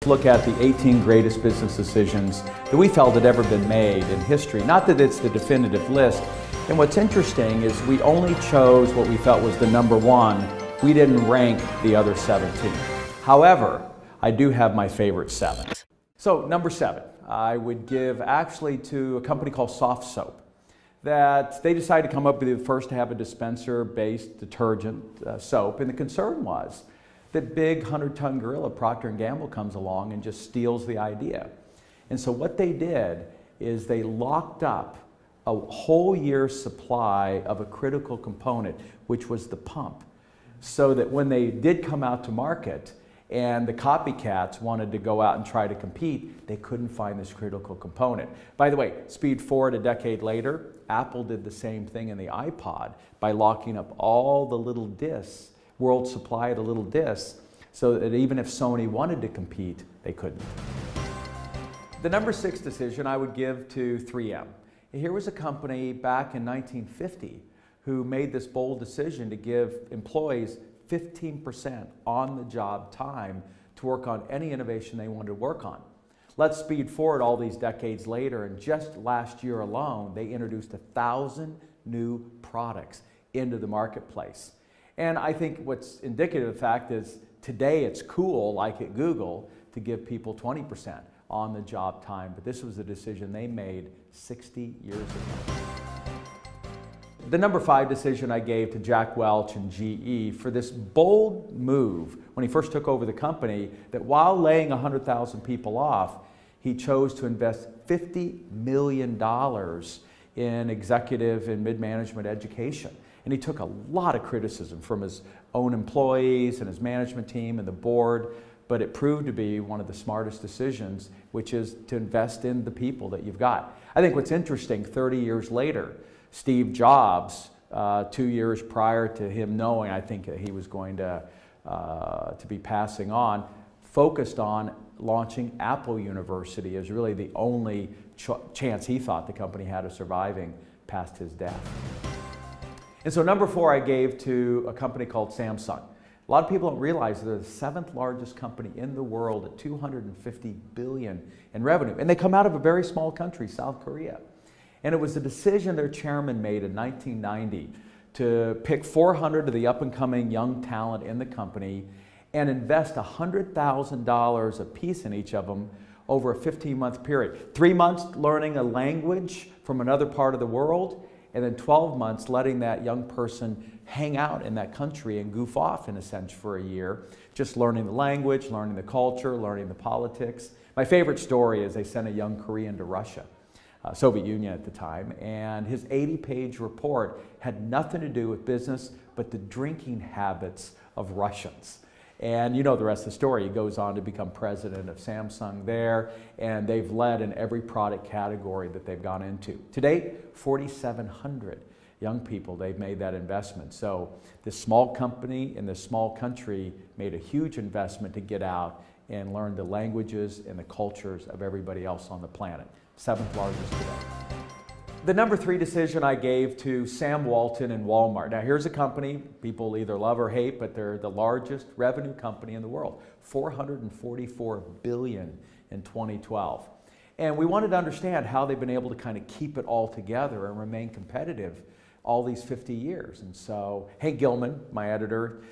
look at the 18 greatest business decisions that we felt had ever been made in history. Not that it's the definitive list. And what's interesting is we only chose what we felt was the number one. We didn't rank the other 17. However, I do have my favorite 7. So number 7, I would give actually to a company called Soft Soap. That they decided to come up with the first to have a dispenser-based detergent soap. And the concern was that big 100-ton gorilla Procter & Gamble comes along and just steals the idea. And so what they did is they locked up a whole year's supply of a critical component, which was the pump. So that when they did come out to market and the copycats wanted to go out and try to compete, they couldn't find this critical component. By the way, speed forward a decade later, Apple did the same thing in the iPod by locking up all the little discs, world supply of the little discs, so that even if Sony wanted to compete, they couldn't. The number 6 decision I would give to 3M. Here was a company back in 1950 who made this bold decision to give employees 15% on-the-job time to work on any innovation they wanted to work on. Let's speed forward all these decades later, and just last year alone, they introduced 1,000 new products into the marketplace. And I think what's indicative of the fact is today it's cool, like at Google, to give people 20% on the job time, but this was a decision they made 60 years ago. The number 5 decision I gave to Jack Welch and GE for this bold move when he first took over the company, that while laying 100,000 people off, he chose to invest $50 million in executive and mid-management education. And he took a lot of criticism from his own employees and his management team and the board, but it proved to be one of the smartest decisions, which is to invest in the people that you've got. I think what's interesting, 30 years later, Steve Jobs, 2 years prior to him knowing, I think, that he was going to be passing on, focused on launching Apple University as really the only chance he thought the company had of surviving past his death. And so number 4 I gave to a company called Samsung. A lot of people don't realize they're the 7th largest company in the world at $250 billion in revenue. And they come out of a very small country, South Korea. And it was a decision their chairman made in 1990 to pick 400 of the up-and-coming young talent in the company and invest $100,000 apiece in each of them over a 15-month period. 3 months learning a language from another part of the world, and then 12 months letting that young person hang out in that country and goof off, in a sense, for a year, just learning the language, learning the culture, learning the politics. My favorite story is they sent a young Korean to Russia, Soviet Union at the time, and his 80-page report had nothing to do with business but the drinking habits of Russians. And you know the rest of the story. He goes on to become president of Samsung there, and they've led in every product category that they've gone into. To date, 4,700 young people, they've made that investment. So this small company in this small country made a huge investment to get out and learn the languages and the cultures of everybody else on the planet. 7th largest today. The number 3 decision I gave to Sam Walton and Walmart. Now here's a company people either love or hate, but they're the largest revenue company in the world, $444 billion in 2012. And we wanted to understand how they've been able to kind of keep it all together and remain competitive all these 50 years. And so Hank Gilman, my editor,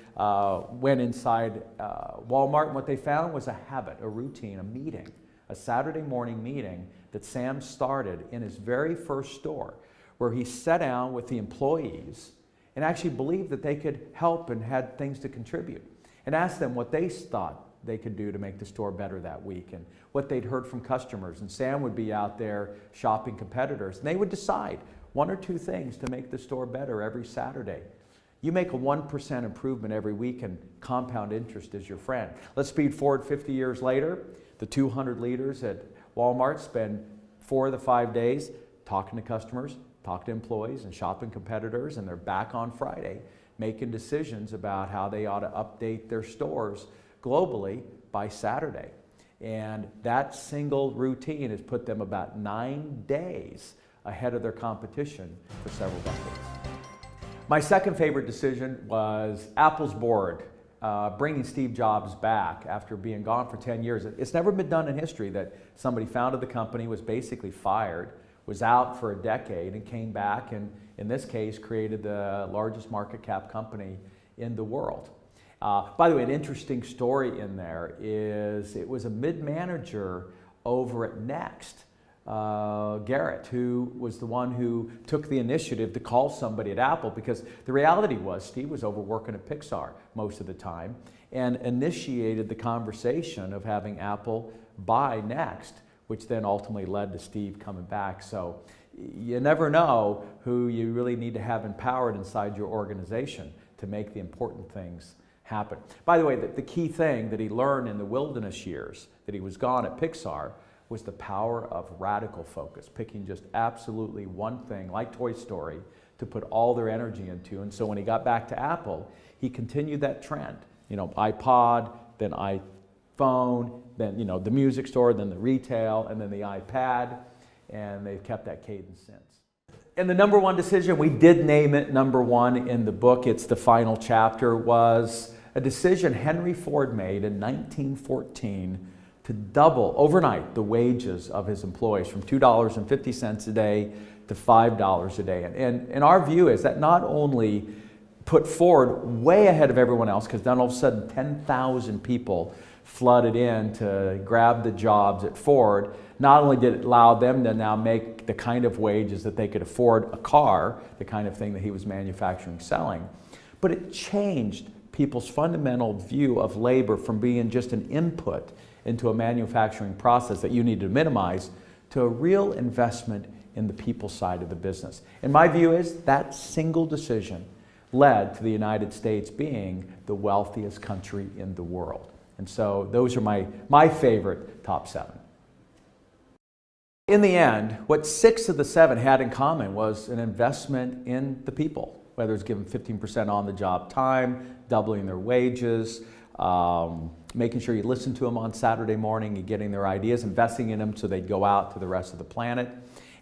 went inside Walmart, and what they found was a habit, a routine, a meeting, a Saturday morning meeting that Sam started in his very first store, where he sat down with the employees and actually believed that they could help and had things to contribute, and asked them what they thought they could do to make the store better that week and what they'd heard from customers. And Sam would be out there shopping competitors, and they would decide 1 or 2 things to make the store better every Saturday. You make a 1% improvement every week, and compound interest is your friend. Let's speed forward 50 years later. The 200 leaders at Walmart spend 4 of the 5 days talking to customers, talking to employees, and shopping competitors, and they're back on Friday making decisions about how they ought to update their stores globally by Saturday. And that single routine has put them about 9 days ahead of their competition for several decades. My second favorite decision was Apple's board bringing Steve Jobs back after being gone for 10 years. It's never been done in history that somebody founded the company, was basically fired, was out for a decade, and came back and, in this case, created the largest market cap company in the world. By the way, an interesting story in there is it was a mid-manager over at Next, Garrett, who was the one who took the initiative to call somebody at Apple, because the reality was Steve was overworking at Pixar most of the time, and initiated the conversation of having Apple buy Next, which then ultimately led to Steve coming back. So you never know who you really need to have empowered inside your organization to make the important things happen. By the way, the key thing that he learned in the wilderness years that he was gone at Pixar was the power of radical focus, picking just absolutely one thing, like Toy Story, to put all their energy into. And so when he got back to Apple, he continued that trend. You know, iPod, then iPhone, then, you know, the music store, then the retail, and then the iPad, and they've kept that cadence since. And the number one decision, we did name it number one in the book, it's the final chapter, was a decision Henry Ford made in 1914 to double overnight the wages of his employees from $2.50 a day to $5 a day. And our view is that not only put Ford way ahead of everyone else, because then all of a sudden 10,000 people flooded in to grab the jobs at Ford, not only did it allow them to now make the kind of wages that they could afford a car, the kind of thing that he was manufacturing, selling, but it changed people's fundamental view of labor from being just an input into a manufacturing process that you need to minimize to a real investment in the people side of the business. And my view is that single decision led to the United States being the wealthiest country in the world. And so those are my favorite top 7. In the end, what 6 of the 7 had in common was an investment in the people, whether it's giving 15% on-the-job time, doubling their wages, making sure you listen to them on Saturday morning, you're getting their ideas, investing in them so they'd go out to the rest of the planet.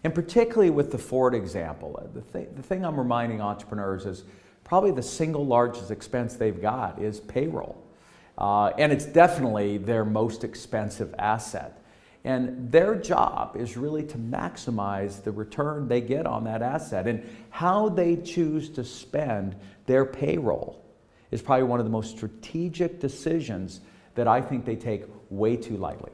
And particularly with the Ford example, the thing I'm reminding entrepreneurs is probably the single largest expense they've got is payroll. And it's definitely their most expensive asset. And their job is really to maximize the return they get on that asset. And how they choose to spend their payroll is probably one of the most strategic decisions that I think they take way too lightly.